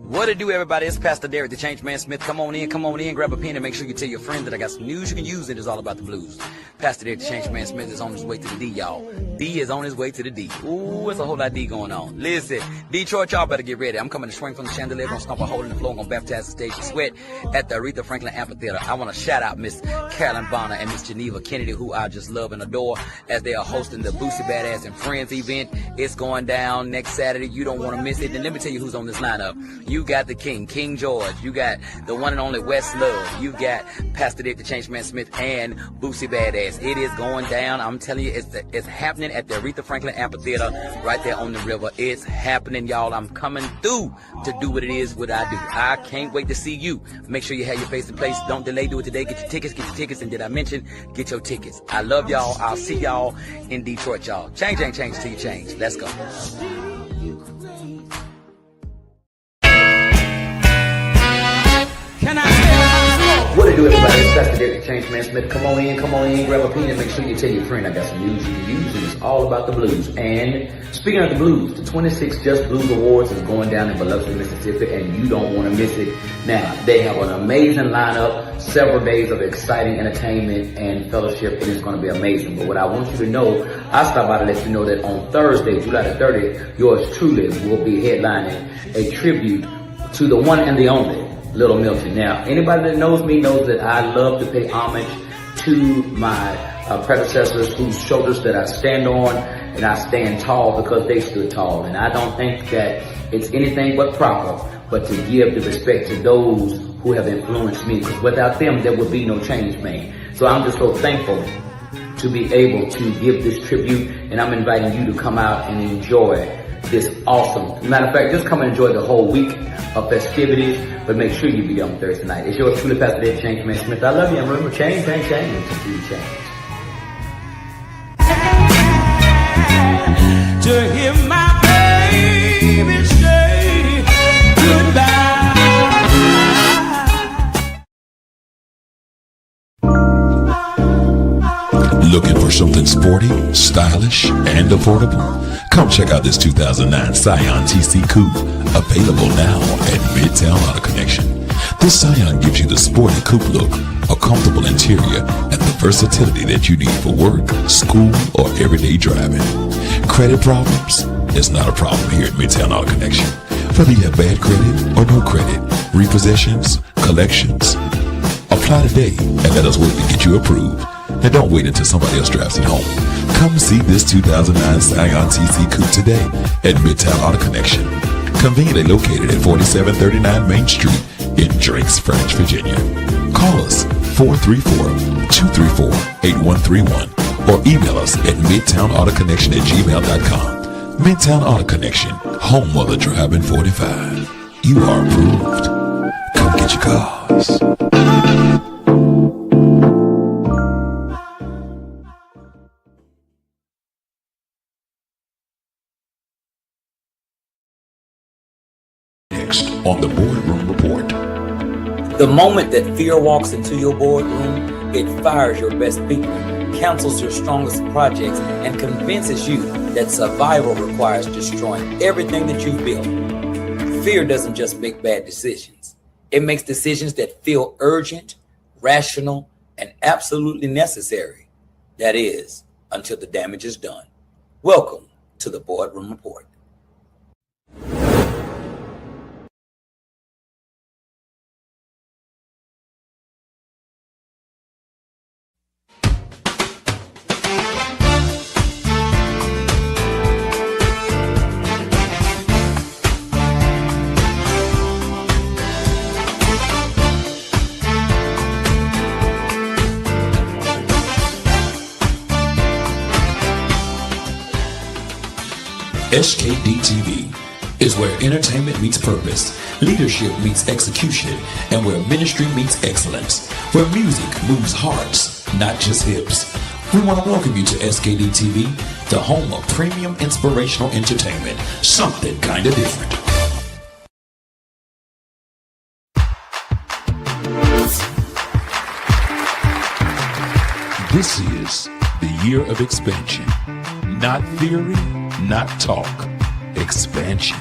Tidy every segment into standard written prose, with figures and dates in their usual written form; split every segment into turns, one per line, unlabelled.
What it do, everybody? It's Pastor Derek, the Change Man Smith. Come on in, grab a pen, and make sure you tell your friends that I got some news you can use. It is all about the blues. Pastor Derek, the Change Man Smith, is on his way to the D, y'all. D is on his way to the D. Ooh, there's a whole lot of D going on. Listen, Detroit, y'all better get ready. I'm coming to swing from the chandelier, gonna stomp a hole in the floor, gonna baptize the stage of sweat at the Aretha Franklin Amphitheater. I want to shout out Miss Carolyn Bonner and Miss Geneva Kennedy, who I just love and adore, as they are hosting the Boosie Badass and Friends event. It's going down next Saturday. You don't want to miss it. And let me tell you who's on this lineup. You got the King George. You got the one and only West Love. You got Pastor Dick, the Changeman Smith, and Boosie Badass. It is going down. I'm telling you, it's happening at the Aretha Franklin Amphitheater right there on the river. It's happening, y'all. I'm coming through to do what it is, what I do. I can't wait to see you. Make sure you have your face in place. Don't delay. Do it today. Get your tickets. And did I mention, get your tickets. I love y'all. I'll see y'all in Detroit, y'all. Change till you change. Let's go.
Can I say
what it do, everybody? It's Pastor Derek, the Changeman Smith. Come on in, grab a pen, and make sure you tell your friend I got some news you can use, and it's all about the blues. And speaking of the blues, the 26th Just Blues Awards is going down in Biloxi, Mississippi, and you don't want to miss it. Now, they have an amazing lineup, several days of exciting entertainment and fellowship, and it's going to be amazing. But what I want you to know, I stop by to let you know that on Thursday, July the 30th, yours truly will be headlining a tribute to the one and the only Little Milton. Now, anybody that knows me knows that I love to pay homage to my predecessors whose shoulders that I stand on, and I stand tall because they stood tall. And I don't think that it's anything but proper, but to give the respect to those who have influenced me, because without them, there would be no change made. So I'm just so thankful to be able to give this tribute, and I'm inviting you to come out and enjoy this awesome. Matter of fact, just come and enjoy the whole week of festivities, but make sure you be on Thursday night. It's yours truly, Pastor Dave Changeman Smith. I love you, and remember, change until you change.
to hear my baby say goodbye?
Looking for something sporty, stylish, and affordable? Come check out this 2009 Scion TC Coupe, available now at Midtown Auto Connection. This Scion gives you the sporty coupe look, a comfortable interior, and the versatility that you need for work, school, or everyday driving. Credit problems? It's not a problem here at Midtown Auto Connection. Whether you have bad credit or no credit, repossessions, collections, apply today and let us work to get you approved. And don't wait until somebody else drives it home. Come see this 2009 Scion TC Coupe today at Midtown Auto Connection. Conveniently located at 4739 Main Street in Drakes, French, Virginia. Call us 434-234-8131 or email us at midtownautoconnection@gmail.com. Midtown Auto Connection, home of the driving 45. You are approved. Come get your cars. On the BoardRoom Report.
The moment that fear walks into your boardroom, it fires your best people, cancels your strongest projects, and convinces you that survival requires destroying everything that you've built. Fear doesn't just make bad decisions. It makes decisions that feel urgent, rational, and absolutely necessary. That is, until the damage is done. Welcome to the BoardRoom Report.
SKD TV is where entertainment meets purpose, leadership meets execution, and where ministry meets excellence, where music moves hearts, not just hips. We want to welcome you to SKD TV, the home of premium inspirational entertainment, something kind of different. This is the year of expansion. Not theory, not talk. Expansion.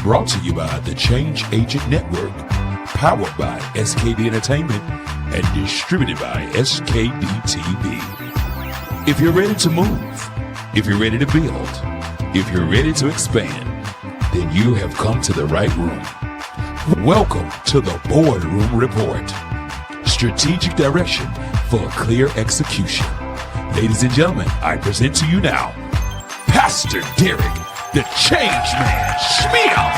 Brought to you by the Change Agent Network, powered by SKD Entertainment, and distributed by SKD TV. If you're ready to move, if you're ready to build, if you're ready to expand, then you have come to the right room. Welcome to the BoardRoom Report. Strategic direction for clear execution. Ladies and gentlemen, I present to you now, Pastor Derek, the Change Man Schmiel.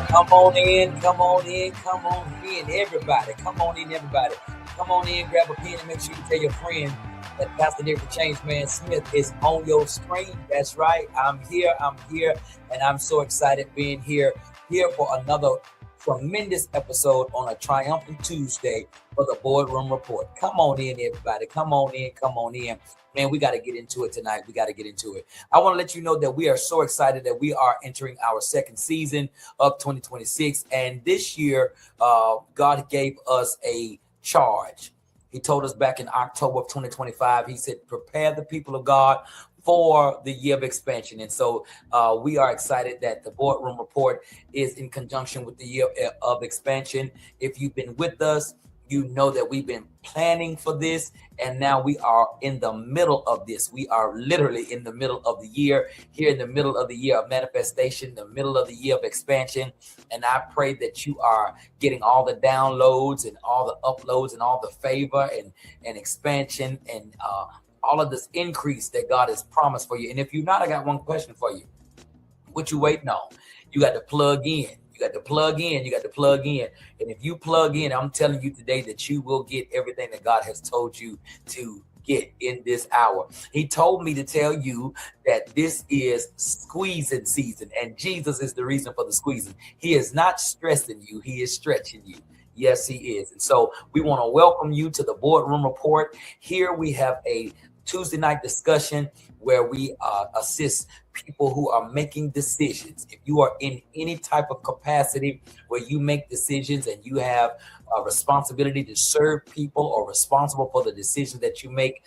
Come on in, come on in, come on in, everybody. Come on in, everybody. Come on in, grab a pen and make sure you tell your friend that Pastor Derek the Change Man Smith is on your screen. That's right. I'm here, and I'm so excited being here for another tremendous episode on a triumphant Tuesday for the BoardRoom Report. Come on in, everybody. Come on in. Man, we got to get into it tonight. I want to let you know that we are so excited that we are entering our second season of 2026. And this year, God gave us a charge. He told us back in October of 2025, he said, prepare the people of God for the year of expansion. And so we are excited that the BoardRoom Report is in conjunction with the year of expansion. If you've been with us, you know that we've been planning for this, and now we are in the middle of this. We are literally in the middle of the year, here in the middle of the year of manifestation, the middle of the year of expansion. And I pray that you are getting all the downloads and all the uploads and all the favor and expansion and all of this increase that God has promised for you. And if you're not, I got one question for you. What you waiting on? You got to plug in. You got to plug in. And if you plug in, I'm telling you today that you will get everything that God has told you to get in this hour. He told me to tell you that this is squeezing season, and Jesus is the reason for the squeezing. He is not stressing you. He is stretching you. Yes, he is. And so we want to welcome you to the BoardRoom Report. Here we have a Tuesday night discussion where we assist people who are making decisions. If you are in any type of capacity where you make decisions and you have a responsibility to serve people or responsible for the decisions that you make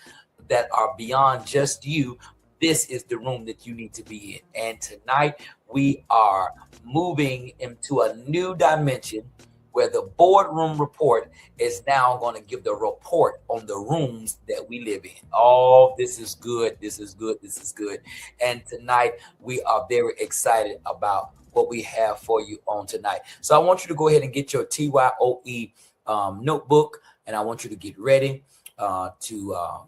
that are beyond just you, this is the room that you need to be in. And tonight we are moving into a new dimension where the BoardRoom Report is now going to give the report on the rooms that we live in. Oh, this is good. And tonight we are very excited about what we have for you on tonight. So I want you to go ahead and get your TYOE notebook, and I want you to get ready to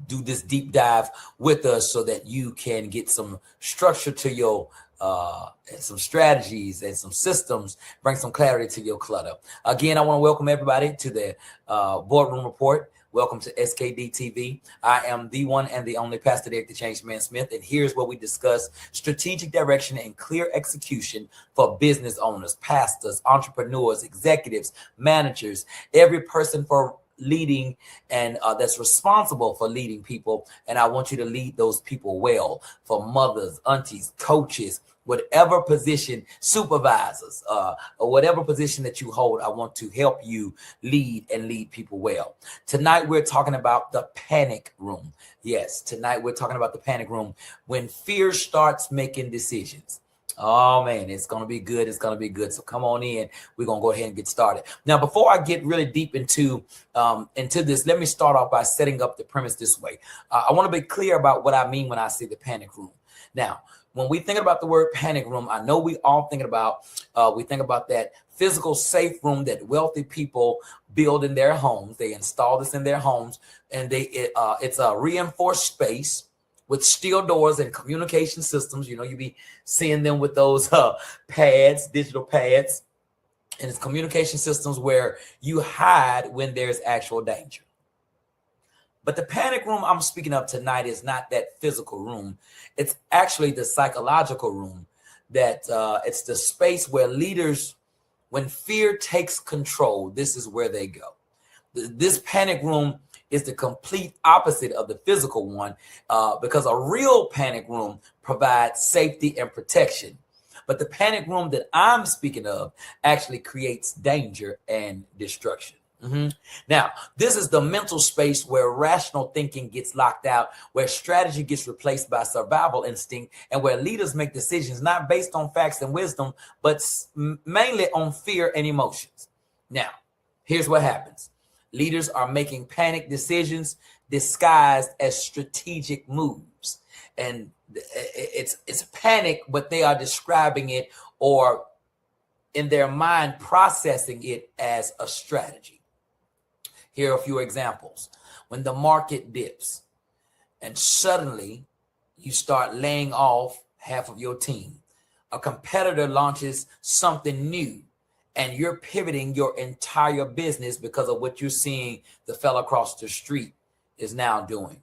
do this deep dive with us so that you can get some structure to your and some strategies and some systems, bring some clarity to your clutter. Again, I want to welcome everybody to the BoardRoom Report. Welcome to SKD TV. I am the one and the only Pastor Derek the Change Man Smith, and here's where we discuss strategic direction and clear execution for business owners, pastors, entrepreneurs, executives, managers, every person for leading and that's responsible for leading people. And I want you to lead those people well, for mothers, aunties, coaches, whatever position, supervisors, or whatever position that you hold. I want to help you lead and lead people well. Tonight, we're talking about the panic room. Yes, tonight we're talking about the panic room. When fear starts making decisions, Oh man, it's gonna be good. It's gonna be good. So come on in. We're gonna go ahead and get started. Now, before I get really deep into this, let me start off by setting up the premise this way. I want to be clear about what I mean when I say the panic room. Now, when we think about the word panic room, I know we all thinking about we think about that physical safe room that wealthy people build in their homes. They install this in their homes, and it's a reinforced space with steel doors and communication systems. You know, you be seeing them with those pads, digital pads, and it's communication systems where you hide when there's actual danger. But the panic room I'm speaking of tonight is not that physical room. It's actually the psychological room. That it's the space where leaders, when fear takes control, this is where they go. This panic room is the complete opposite of the physical one, because a real panic room provides safety and protection. But the panic room that I'm speaking of actually creates danger and destruction. Now, this is the mental space where rational thinking gets locked out, where strategy gets replaced by survival instinct, and where leaders make decisions not based on facts and wisdom, but mainly on fear and emotions. Now, here's what happens. Leaders are making panic decisions disguised as strategic moves. And it's panic, but they are describing it, or in their mind processing it as a strategy. Here are a few examples. When the market dips and suddenly you start laying off half of your team, a competitor launches something new and you're pivoting your entire business because of what you're seeing the fella across the street is now doing.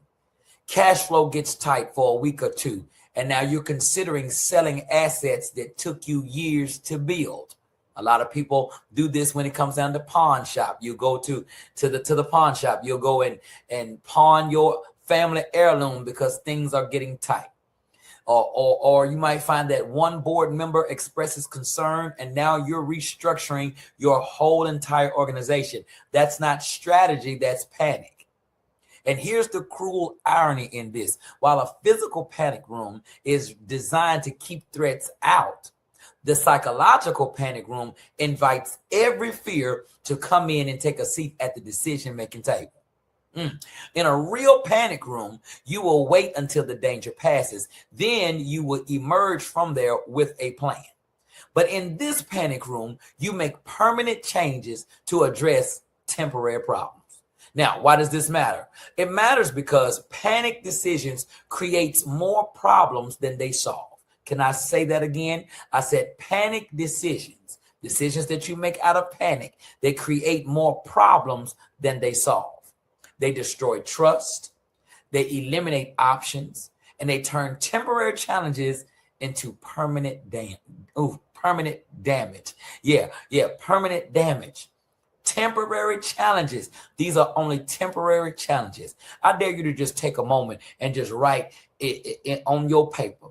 Cash flow gets tight for a week or two, and now you're considering selling assets that took you years to build. A lot of people do this when it comes down to pawn shop. You go to the pawn shop. You'll go and pawn your family heirloom because things are getting tight. Or you might find that one board member expresses concern and now you're restructuring your whole entire organization. That's not strategy, that's panic. And here's the cruel irony in this. While a physical panic room is designed to keep threats out, the psychological panic room invites every fear to come in and take a seat at the decision-making table. In a real panic room, you will wait until the danger passes. Then you will emerge from there with a plan. But in this panic room, you make permanent changes to address temporary problems. Now, why does this matter? It matters because panic decisions creates more problems than they solve. Can I say that again? I said panic decisions that you make out of panic, they create more problems than they solve. They destroy trust, they eliminate options, and they turn temporary challenges into permanent damage. Permanent damage. Temporary challenges. These are only temporary challenges. I dare you to just take a moment and just write it on your paper.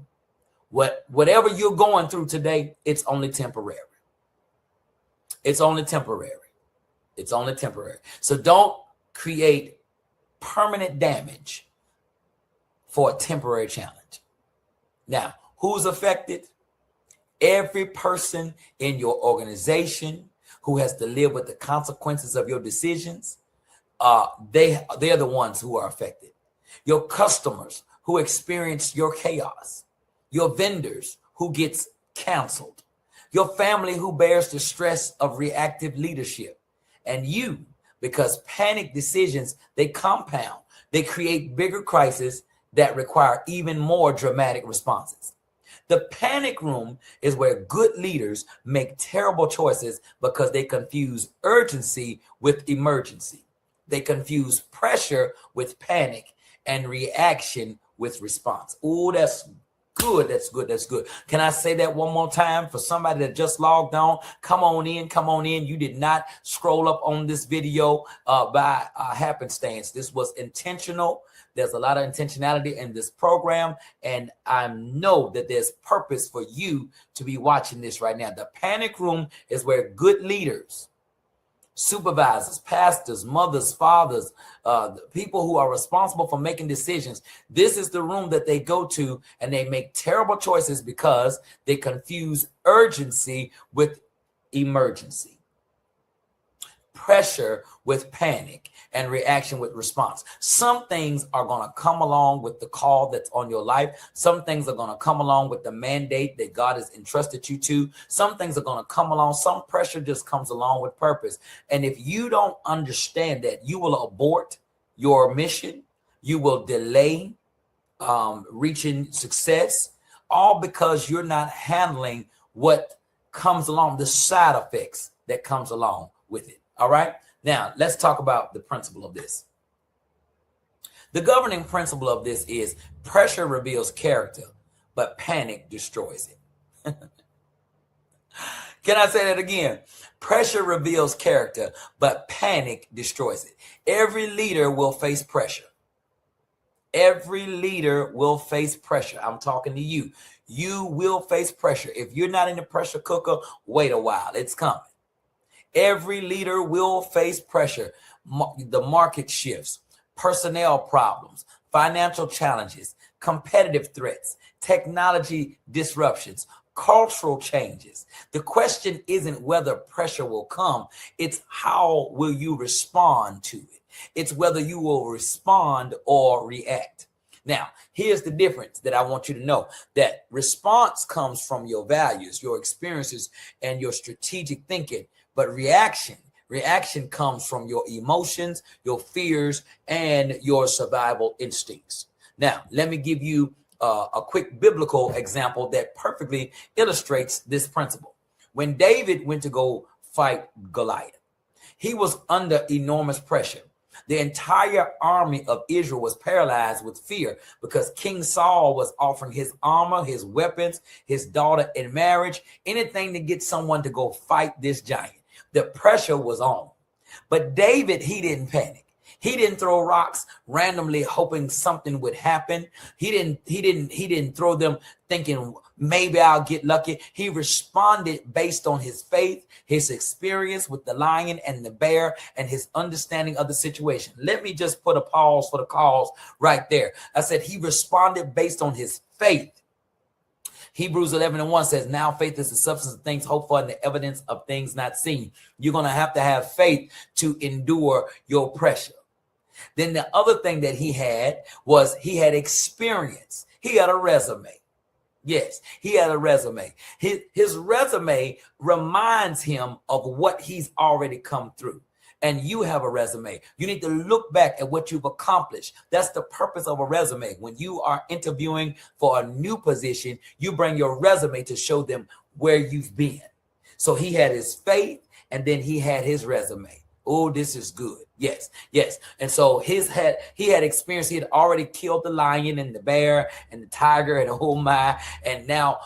Whatever you're going through today, it's only temporary. It's only temporary. It's only temporary. So don't create permanent damage for a temporary challenge. Now, who's affected? Every person in your organization who has to live with the consequences of your decisions, they're the ones who are affected. Your customers who experience your chaos. Your vendors who gets canceled, your family who bears the stress of reactive leadership, and you, because panic decisions, they compound, they create bigger crises that require even more dramatic responses. The panic room is where good leaders make terrible choices because they confuse urgency with emergency. They confuse pressure with panic and reaction with response. Oh, that's good. That's good. That's good. Can I say that one more time for somebody that just logged on? Come on in. Come on in. You did not scroll up on this video by happenstance. This was intentional. There's a lot of intentionality in this program, and I know that there's purpose for you to be watching this right now. The panic room is where good leaders supervisors, pastors, mothers, fathers, the people who are responsible for making decisions. This is the room that they go to, and they make terrible choices because they confuse urgency with emergency, pressure with panic, and reaction with response. Some things are going to come along with the call that's on your life. Some things are going to come along with the mandate that God has entrusted you to. Some things are going to come along. Some pressure just comes along with purpose. And if you don't understand that, you will abort your mission. You will delay reaching success, all because you're not handling what comes along, the side effects that comes along with it. All right. Now, let's talk about the principle of this. The governing principle of this is pressure reveals character, but panic destroys it. Can I say that again? Pressure reveals character, but panic destroys it. Every leader will face pressure. Every leader will face pressure. I'm talking to you. You will face pressure. If you're not in the pressure cooker, wait a while. It's coming. Every leader will face pressure. The market shifts, personnel problems, financial challenges, competitive threats, technology disruptions, cultural changes. The question isn't whether pressure will come. It's how will you respond to it. It's whether you will respond or react. Now, here's the difference that I want you to know, that response comes from your values, your experiences, and your strategic thinking. But reaction comes from your emotions, your fears, and your survival instincts. Now, let me give you a quick biblical example that perfectly illustrates this principle. When David went to go fight Goliath, he was under enormous pressure. The entire army of Israel was paralyzed with fear because King Saul was offering his armor, his weapons, his daughter in marriage, anything to get someone to go fight this giant. The pressure was on. But David, he didn't panic. He didn't throw rocks randomly hoping something would happen. He didn't throw them thinking maybe I'll get lucky. He responded based on his faith, his experience with the lion and the bear, and his understanding of the situation. Let me just put a pause for the cause right there. I said he responded based on his faith. Hebrews 11:1 says, now faith is the substance of things hoped for and the evidence of things not seen. You're going to have faith to endure your pressure. Then the other thing that he had was he had experience. He had a resume. Yes, he had a resume. His resume reminds him of what he's already come through. And you have a resume. You need to look back at what you've accomplished. That's the purpose of a resume. When you are interviewing for a new position, you bring your resume to show them where you've been. So he had his faith, and then he had his resume. Oh, this is good. Yes, yes. And so he had experience. He had already killed the lion and the bear and the tiger and oh my. And now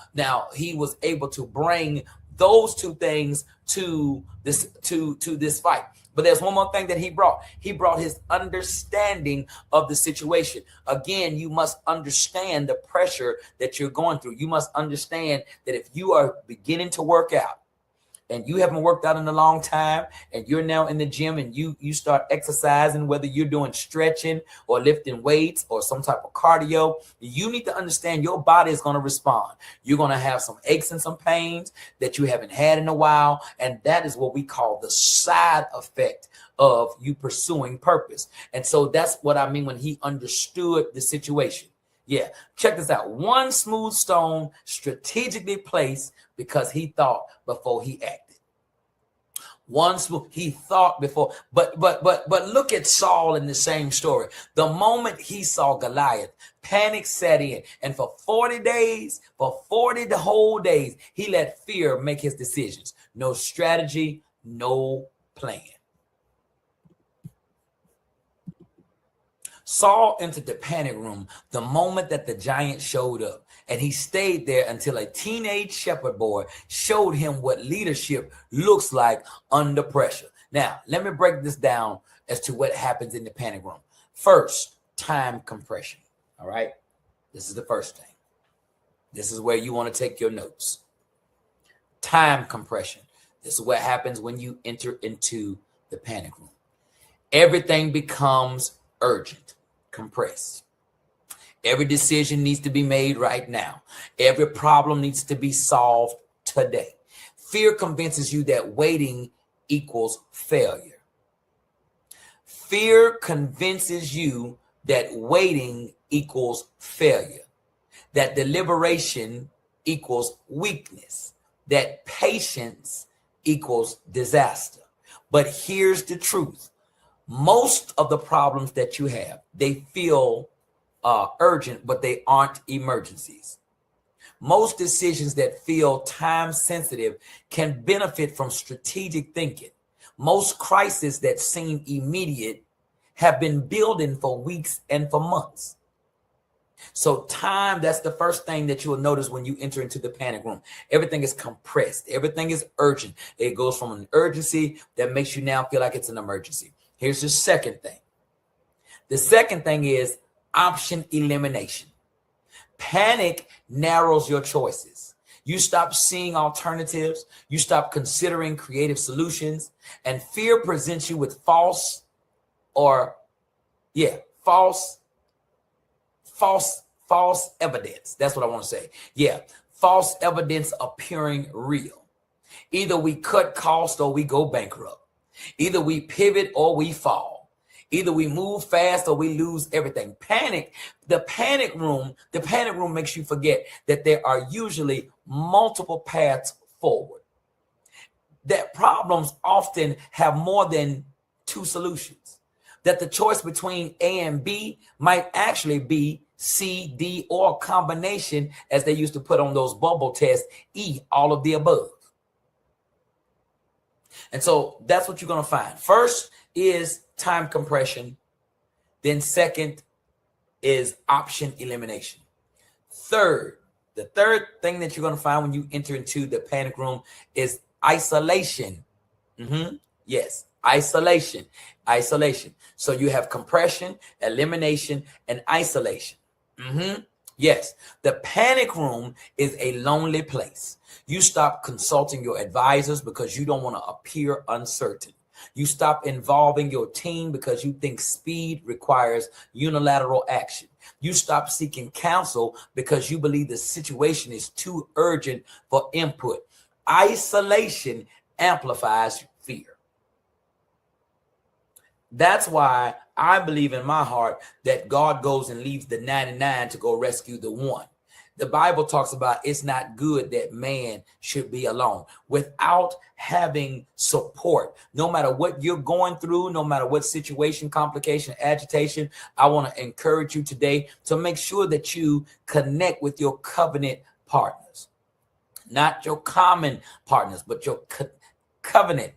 he was able to bring those two things to this fight. But there's one more thing that he brought. He brought his understanding of the situation. Again, you must understand the pressure that you're going through. You must understand that if you are beginning to work out and you haven't worked out in a long time and you're now in the gym and you start exercising, whether you're doing stretching or lifting weights or some type of cardio, you need to understand your body is going to respond. You're going to have some aches and some pains that you haven't had in a while. And that is what we call the side effect of you pursuing purpose. And so that's what I mean when he understood the situation. Yeah, check this out. One smooth stone strategically placed because he thought before he acted. One smooth, he thought before, but look at Saul in the same story. The moment he saw Goliath, panic set in, and for 40 days, for 40 whole days, he let fear make his decisions. No strategy, no plan. Saul entered the panic room the moment that the giant showed up, and he stayed there until a teenage shepherd boy showed him what leadership looks like under pressure. Now, let me break this down as to what happens in the panic room. First, time compression. All right. This is the first thing. This is where you want to take your notes. Time compression. This is what happens when you enter into the panic room. Everything becomes urgent, compressed. Every decision needs to be made right now. Every problem needs to be solved today. Fear convinces you that waiting equals failure. Fear convinces you that waiting equals failure, that deliberation equals weakness, that patience equals disaster. But here's the truth. Most of the problems that you have, they feel urgent, but they aren't emergencies. Most decisions that feel time sensitive can benefit from strategic thinking. Most crises that seem immediate have been building for weeks and for months. So time, that's the first thing that you will notice when you enter into the panic room. Everything is compressed. Everything is urgent. It goes from an urgency that makes you now feel like it's an emergency. Here's the second thing. The second thing is option elimination. Panic narrows your choices. You stop seeing alternatives. You stop considering creative solutions. And fear presents you with false evidence. That's what I want to say. Yeah, false evidence appearing real. Either we cut costs or we go bankrupt. Either we pivot or we fall. Either we move fast or we lose everything. The panic room makes you forget that there are usually multiple paths forward. That problems often have more than two solutions. That the choice between A and B might actually be C, D, or a combination, as they used to put on those bubble tests, E, all of the above. And so that's what you're going to find. First is time compression. Then second is option elimination. The third thing that you're going to find when you enter into the panic room is isolation. Yes, isolation. So you have compression, elimination, and isolation. Yes, the panic room is a lonely place. You stop consulting your advisors because you don't want to appear uncertain. You stop involving your team because you think speed requires unilateral action. You stop seeking counsel because you believe the situation is too urgent for input. Isolation amplifies fear. That's why I believe in my heart that God goes and leaves the 99 to go rescue the one. The Bible talks about it's not good that man should be alone. Without having support, no matter what you're going through, no matter what situation, complication, agitation, I want to encourage you today to make sure that you connect with your covenant partners. Not your common partners, but your covenant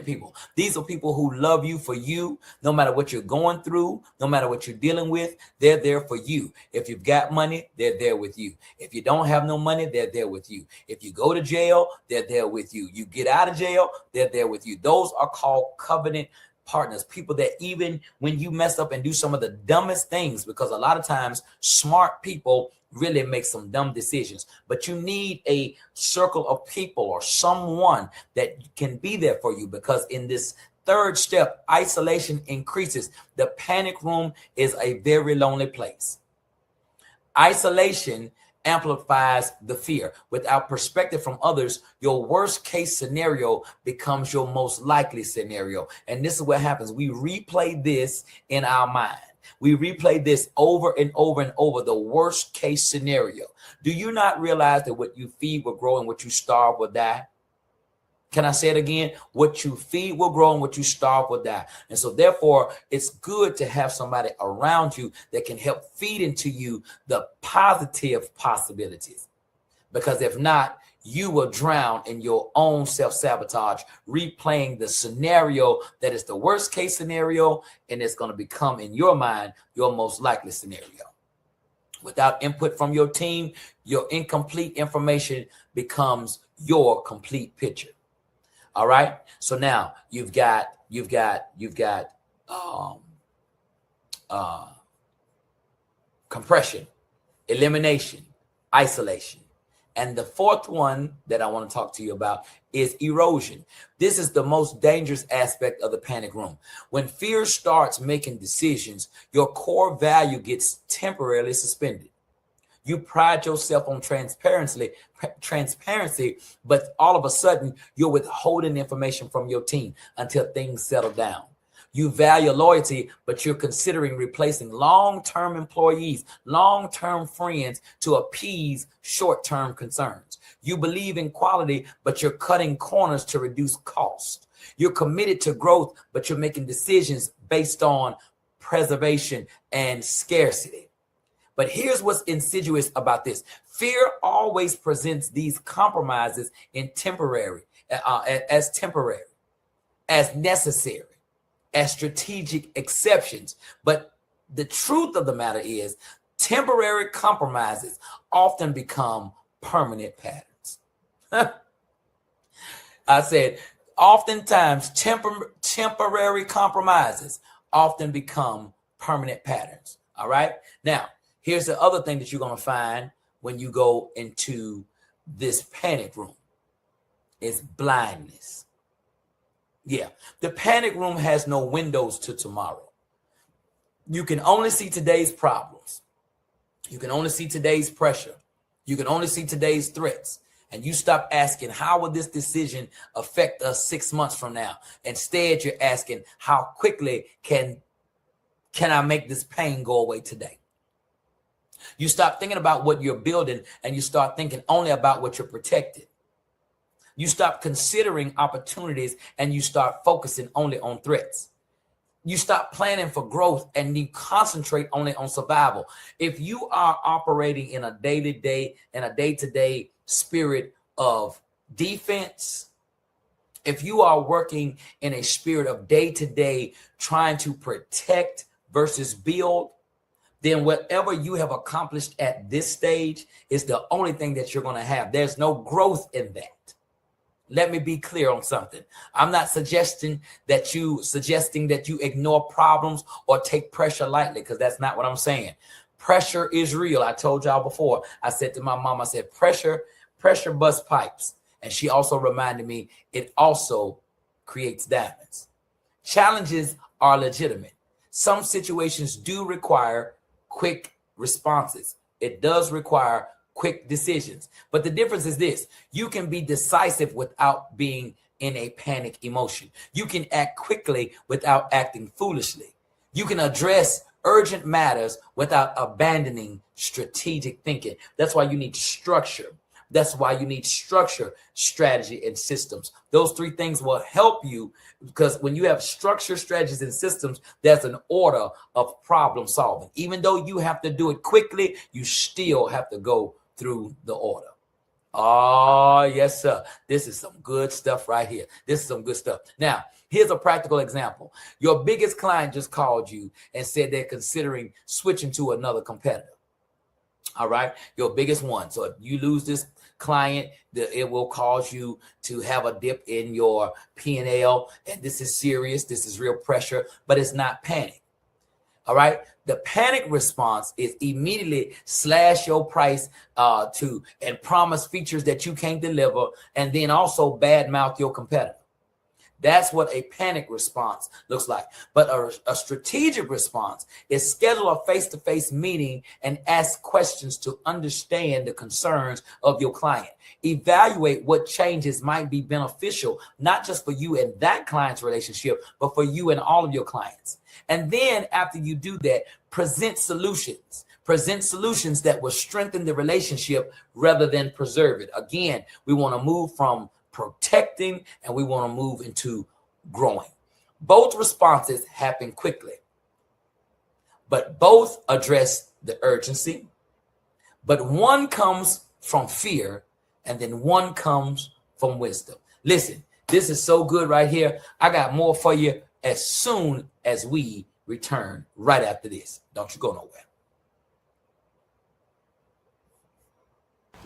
people. These are people who love you for you, no matter what you're going through, no matter what you're dealing with, they're there for you. If you've got money, they're there with you. If you don't have no money, they're there with you. If you go to jail, they're there with you. You get out of jail, they're there with you. Those are called covenant partners, people that even when you mess up and do some of the dumbest things, because a lot of times smart people really make some dumb decisions, but you need a circle of people or someone that can be there for you, because in this third step, isolation increases. The panic room is a very lonely place. Isolation amplifies the fear. Without perspective from others, your worst case scenario becomes your most likely scenario. And this is what happens. We replay this in our mind. We replay this over and over and over, the worst case scenario. Do you not realize that what you feed will grow and what you starve will die? Can I say it again? What you feed will grow and what you starve will die. And so therefore, it's good to have somebody around you that can help feed into you the positive possibilities. Because if not, you will drown in your own self-sabotage, replaying the scenario that is the worst case scenario, and it's going to become in your mind your most likely scenario. Without input from your team, your incomplete information becomes your complete picture. All right. So now you've got compression, elimination, isolation. And the fourth one that I want to talk to you about is erosion. This is the most dangerous aspect of the panic room. When fear starts making decisions, your core value gets temporarily suspended. You pride yourself on transparency, but all of a sudden you're withholding information from your team until things settle down. You value loyalty, but you're considering replacing long-term employees, long-term friends to appease short-term concerns. You believe in quality, but you're cutting corners to reduce cost. You're committed to growth, but you're making decisions based on preservation and scarcity. But here's what's insidious about this. Fear always presents these compromises in as temporary, as necessary, as strategic exceptions. But the truth of the matter is temporary compromises often become permanent patterns. I said, oftentimes temporary compromises often become permanent patterns. All right. Now, here's the other thing that you're going to find when you go into this panic room is blindness. Yeah, the panic room has no windows to tomorrow. You can only see today's problems. You can only see today's pressure. You can only see today's threats. And you stop asking, how will this decision affect us 6 months from now? Instead, you're asking, how quickly can I make this pain go away today? You stop thinking about what you're building and you start thinking only about what you're protecting. You stop considering opportunities and you start focusing only on threats. You stop planning for growth and you concentrate only on survival. If you are operating in a day-to-day and a day-to-day spirit of defense, if you are working in a spirit of day-to-day trying to protect versus build, then whatever you have accomplished at this stage is the only thing that you're going to have. There's no growth in that. Let me be clear on something. I'm not suggesting that you ignore problems or take pressure lightly, because that's not what I'm saying. Pressure is real. I told y'all before. I said to my mom, I said, pressure busts pipes. And she also reminded me it also creates diamonds. Challenges are legitimate. Some situations do require quick responses. It does require quick decisions. But the difference is this: you can be decisive without being in a panic emotion. You can act quickly without acting foolishly. You can address urgent matters without abandoning strategic thinking. That's why you need structure. That's why you need structure, strategy, and systems. Those three things will help you, because when you have structure, strategies, and systems, there's an order of problem solving. Even though you have to do it quickly, you still have to go through the order. Oh, yes, sir. This is some good stuff right here. This is some good stuff. Now, here's a practical example. Your biggest client just called you and said they're considering switching to another competitor. All right, your biggest one. So if you lose this client, it will cause you to have a dip in your P&L. And this is serious. This is real pressure, but it's not panic. All right. The panic response is immediately slash your price and promise features that you can't deliver, and then also badmouth your competitor. That's what a panic response looks like. But a strategic response is schedule a face-to-face meeting and ask questions to understand the concerns of your client. Evaluate what changes might be beneficial, not just for you and that client's relationship, but for you and all of your clients. And then after you do that, present solutions. Present solutions that will strengthen the relationship rather than preserve it. Again, we want to move from protecting and we want to move into growing. Both responses happen quickly, but both address the urgency. But one comes from fear and then one comes from wisdom. Listen, this is so good right here. I got more for you as soon as we return right after this. Don't you go nowhere.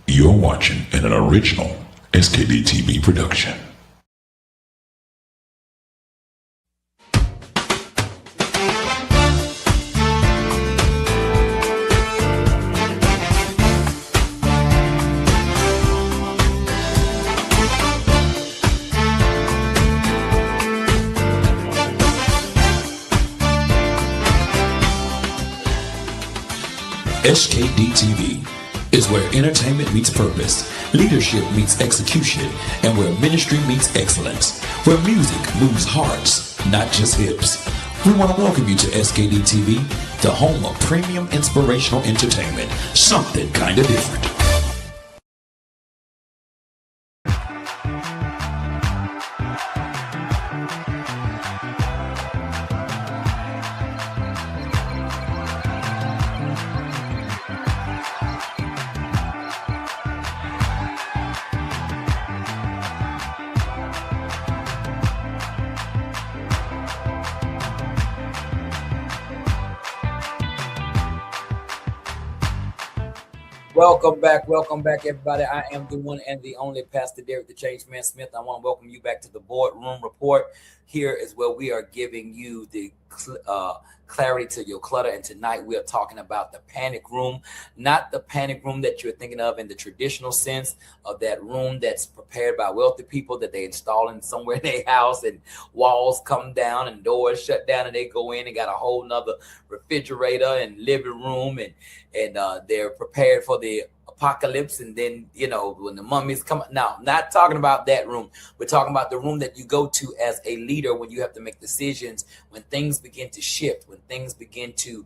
You're watching an original SKD TV production. SKD TV is where entertainment meets purpose, leadership meets execution, and where ministry meets excellence, where music moves hearts, not just hips. We want to welcome you to SKD TV, the home of premium inspirational entertainment, something kind of different.
Welcome back, everybody. I am the one and the only Pastor Derek the Change Man Smith. I want to welcome you back to the BoardRoom Report. Here is where we are giving you the clarity to your clutter. And tonight we are talking about the panic room, not the panic room that you're thinking of in the traditional sense of that room that's prepared by wealthy people that they install in somewhere in their house, and walls come down and doors shut down and they go in and got a whole nother refrigerator and living room, and they're prepared for the apocalypse. And then, you know, when the mummies come. Now, not talking about that room. We're talking about the room that you go to as a leader when you have to make decisions, when things begin to shift, when things begin to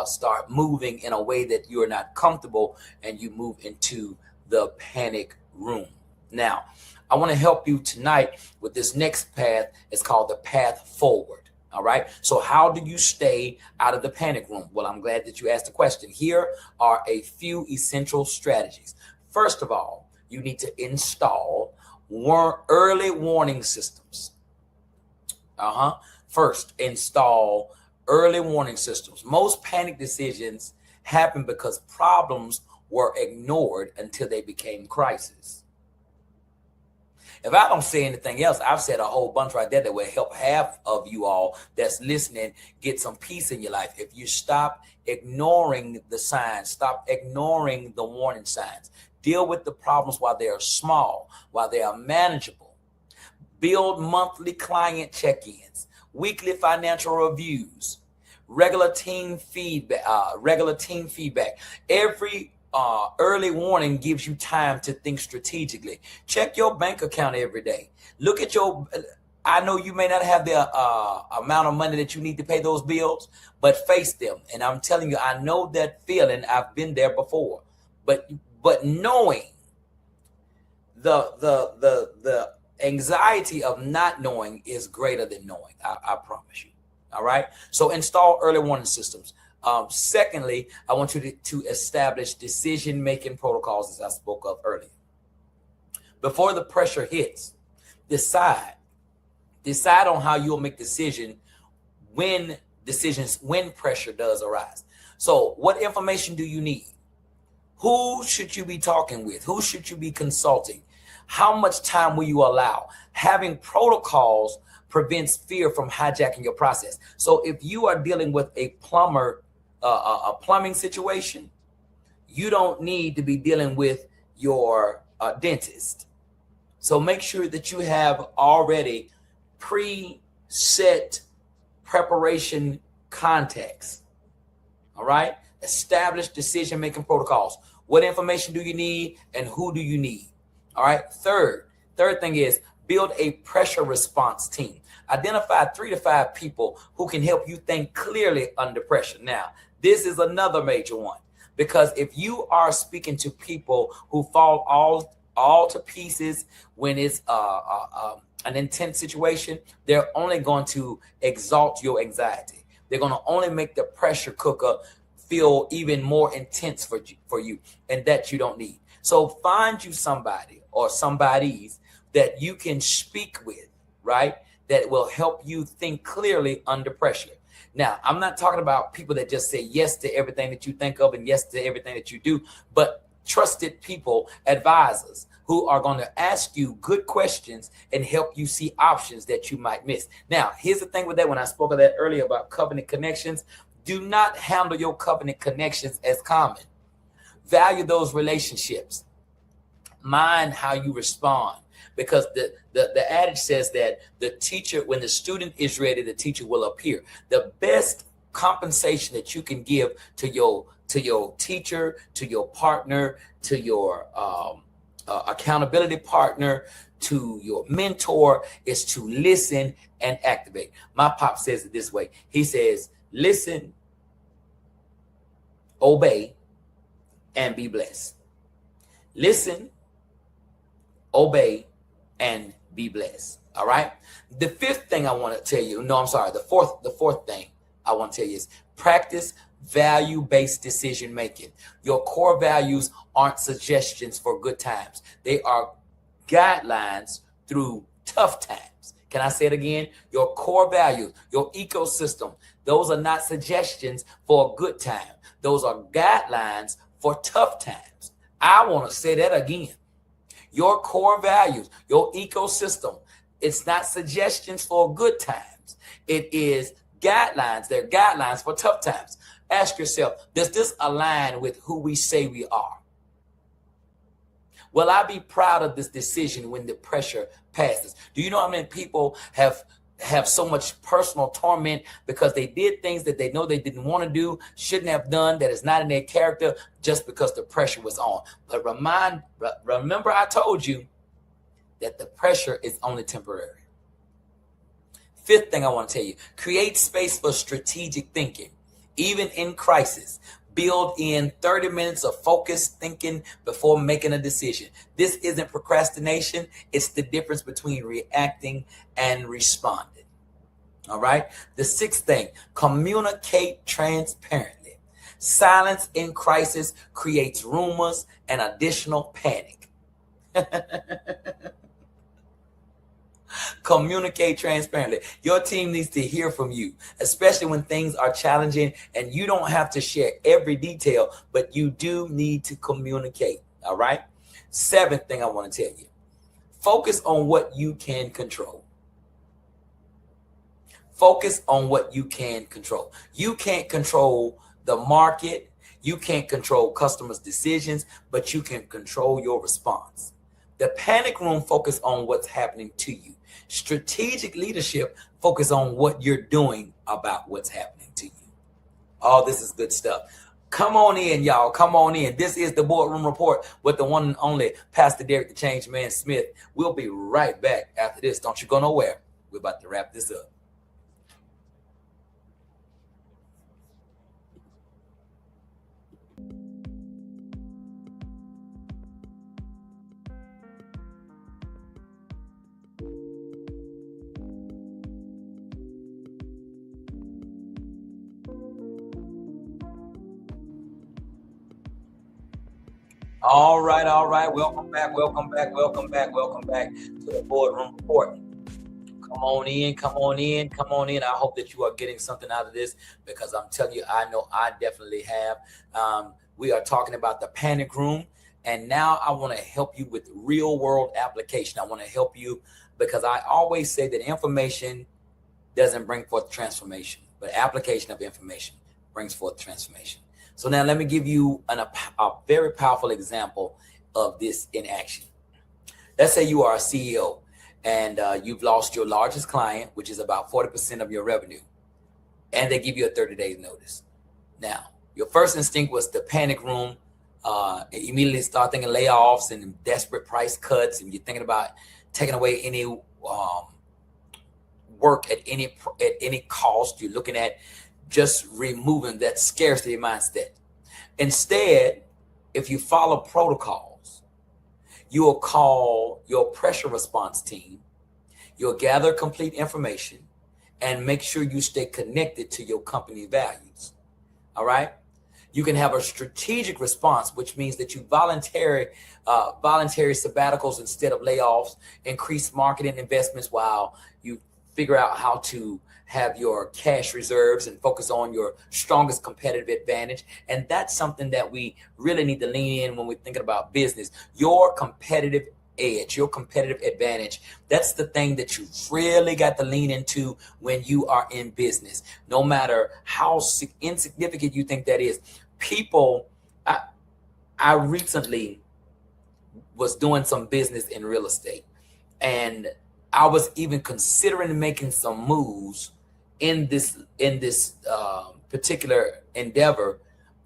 start moving in a way that you are not comfortable, and you move into the panic room. Now, I want to help you tonight with this next path. It's called the path forward. All right. So how do you stay out of the panic room? Well, I'm glad that you asked the question. Here are a few essential strategies. First of all, you need to install early warning systems. First, install early warning systems. Most panic decisions happen because problems were ignored until they became crises. If I don't say anything else, I've said a whole bunch right there that will help half of you all that's listening get some peace in your life. If you stop ignoring the signs, stop ignoring the warning signs, deal with the problems while they are small, while they are manageable, build monthly client check-ins, weekly financial reviews, regular team feedback. Every early warning gives you time to think strategically. Check your bank account every day. Look at I know you may not have the amount of money that you need to pay those bills, but face them. And I'm telling you, I know that feeling. I've been there before. But knowing the anxiety of not knowing is greater than knowing. I promise you. All right. So install early warning systems. Secondly, I want you to establish decision-making protocols, as I spoke of earlier. Before the pressure hits, decide on how you'll make decisions when pressure does arise. So what information do you need? Who should you be talking with? Who should you be consulting? How much time will you allow? Having protocols prevents fear from hijacking your process. So if you are dealing with a plumbing situation, you don't need to be dealing with your dentist. So make sure that you have already preset preparation contacts. All right. Establish decision-making protocols. What information do you need and who do you need? All right. Third thing is build a pressure response team. Identify 3 to 5 people who can help you think clearly under pressure. Now, this is another major one, because if you are speaking to people who fall all to pieces when it's an intense situation, they're only going to exalt your anxiety. They're going to only make the pressure cooker feel even more intense for you, and that you don't need. So find you somebody or somebodies that you can speak with, right? That will help you think clearly under pressure. Now, I'm not talking about people that just say yes to everything that you think of and yes to everything that you do, but trusted people, advisors who are going to ask you good questions and help you see options that you might miss. Now, here's the thing with that. When I spoke of that earlier about covenant connections, do not handle your covenant connections as common. Value those relationships. Mind how you respond. Because the adage says that the teacher, when the student is ready, the teacher will appear. The best compensation that you can give to your
to your teacher, to your partner, to your accountability partner, to your mentor, is to listen and activate. My pop says it this way. He says, listen, obey, and be blessed. Listen, obey, and be blessed. All right. The fifth thing I want to tell you, no, I'm sorry. The fourth thing I want to tell you is practice value-based decision making. Your core values aren't suggestions for good times. They are guidelines through tough times. Can I say it again? Your core values, your ecosystem, those are not suggestions for a good time. Those are guidelines for tough times. I want to say that again. Your core values, your ecosystem, it's not suggestions for good times. It is guidelines. They're guidelines for tough times. Ask yourself, does this align with who we say we are? Will I be proud of this decision when the pressure passes? Do you know how many people have so much personal torment because they did things that they know they didn't want to do, shouldn't have done, that is not in their character, just because the pressure was on? But remember I told you that the pressure is only temporary. Fifth thing I want to tell you, create space for strategic thinking. Even in crisis, build in 30 minutes of focused thinking before making a decision. This isn't procrastination. It's the difference between reacting and responding. All right. The sixth thing, communicate transparently. Silence in crisis creates rumors and additional panic. Communicate transparently. Your team needs to hear from you, especially when things are challenging, and you don't have to share every detail, but you do need to communicate. All right. Seventh thing I want to tell you, focus on what you can control. Focus on what you can control. You can't control the market. You can't control customers' decisions, but you can control your response. The panic room focus on what's happening to you. Strategic leadership focus on what you're doing about what's happening to you. All this is good stuff. Come on in, y'all. Come on in. This is the Boardroom Report with the one and only Pastor Derek the Change Man Smith. We'll be right back after this. Don't you go nowhere. We're about to wrap this up. All right. Welcome back to the Boardroom Report. Come on in. I hope that you are getting something out of this, because I'm telling you, I know I definitely have. We are talking about the panic room, and now I want to help you with real world application. I want to help you because I always say that information doesn't bring forth transformation, but application of information brings forth transformation. So now let me give you a very powerful example of this in action. Let's say you are a CEO and you've lost your largest client, which is about 40% of your revenue, and they give you a 30-day notice. Now, your first instinct was the panic room, immediately start thinking layoffs and desperate price cuts, and you're thinking about taking away any work at any cost. You're looking at just removing that scarcity mindset. Instead, if you follow protocols, you will call your pressure response team, you'll gather complete information, and make sure you stay connected to your company values. All right. You can have a strategic response, which means that you voluntary sabbaticals instead of layoffs, increase marketing investments while you figure out how to have your cash reserves and focus on your strongest competitive advantage. And that's something that we really need to lean in when we're thinking about business. Your competitive edge, your competitive advantage, that's the thing that you really got to lean into when you are in business, no matter how insignificant you think that is. People, I recently was doing some business in real estate, and I was even considering making some moves in this particular endeavor,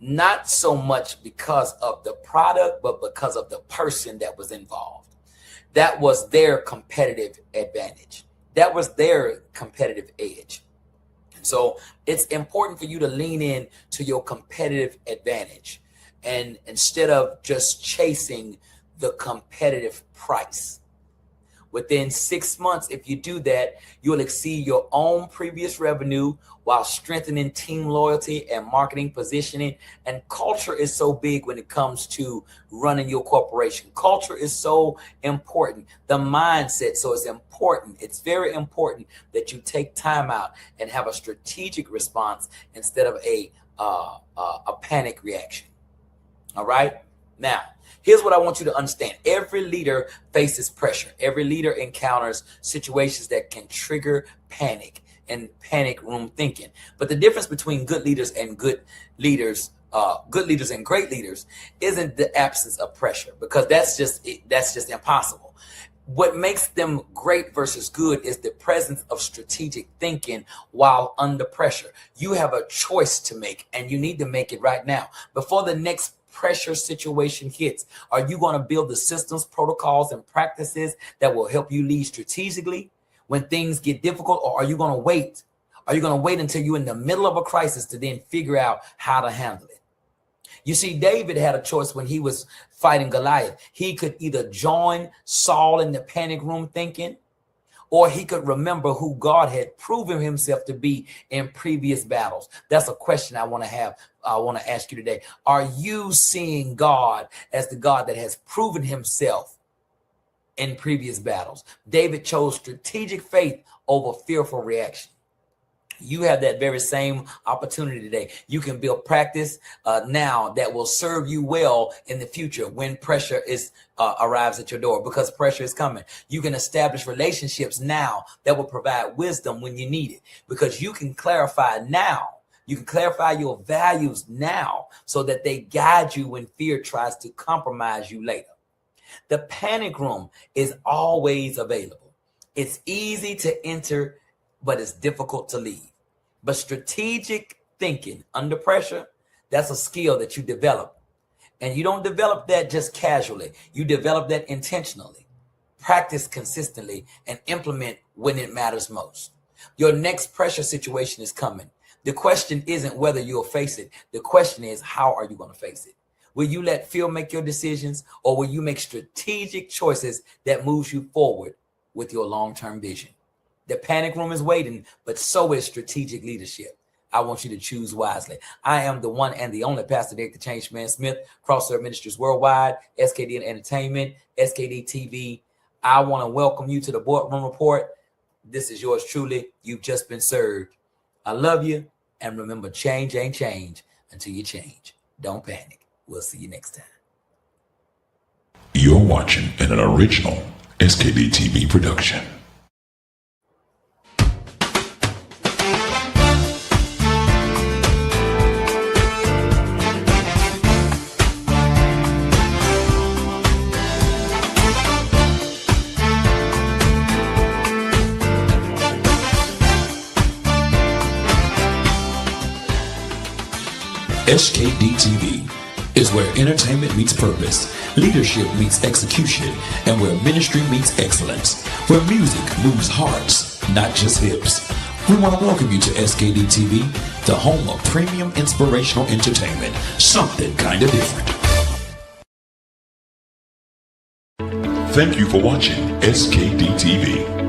not so much because of the product, but because of the person that was involved. That was their competitive advantage. That was their competitive edge. So it's important for you to lean in to your competitive advantage, and instead of just chasing the competitive price. Within 6 months, if you do that, you'll exceed your own previous revenue while strengthening team loyalty and marketing positioning. And culture is so big when it comes to running your corporation. Culture is so important. The mindset. So it's important. It's very important that you take time out and have a strategic response instead of a panic reaction. All right. Now, here's what I want you to understand. Every leader faces pressure. Every leader encounters situations that can trigger panic and panic room thinking. But the difference between good leaders and great leaders isn't the absence of pressure, because that's just impossible. What makes them great versus good is the presence of strategic thinking while under pressure. You have a choice to make, and you need to make it right now before the next pressure situation hits. Are you going to build the systems, protocols, and practices that will help you lead strategically when things get difficult? Or are you going to wait? Are you going to wait until you're in the middle of a crisis to then figure out how to handle it? You see, David had a choice when he was fighting Goliath. He could either join Saul in the panic room thinking, or he could remember who God had proven himself to be in previous battles. That's a question I want to ask you today. Are you seeing God as the God that has proven himself in previous battles? David chose strategic faith over fearful reaction. You have that very same opportunity today. You can build practice now that will serve you well in the future when pressure arrives at your door, because pressure is coming. You can establish relationships now that will provide wisdom when you need it, because you can clarify now. You can clarify your values now so that they guide you when fear tries to compromise you later. The panic room is always available. It's easy to enter, but it's difficult to leave. But strategic thinking under pressure, that's a skill that you develop. And you don't develop that just casually. You develop that intentionally. Practice consistently and implement when it matters most. Your next pressure situation is coming. The question isn't whether you'll face it. The question is, how are you going to face it? Will you let fear make your decisions, or will you make strategic choices that moves you forward with your long-term vision? The panic room is waiting, but so is strategic leadership. I want you to choose wisely. I am the one and the only Pastor Dick the Change Man Smith, Cross-Serve Ministries Worldwide, SKD Entertainment, SKD TV. I want to welcome you to the BoardRoom Report. This is yours truly. You've just been served. I love you. And remember, change ain't change until you change. Don't panic. We'll see you next time.
You're watching an original SKD TV production. SKD TV is where entertainment meets purpose, leadership meets execution, and where ministry meets excellence, where music moves hearts, not just hips. We want to welcome you to SKD TV, the home of premium inspirational entertainment, something kind of different. Thank you for watching SKD TV.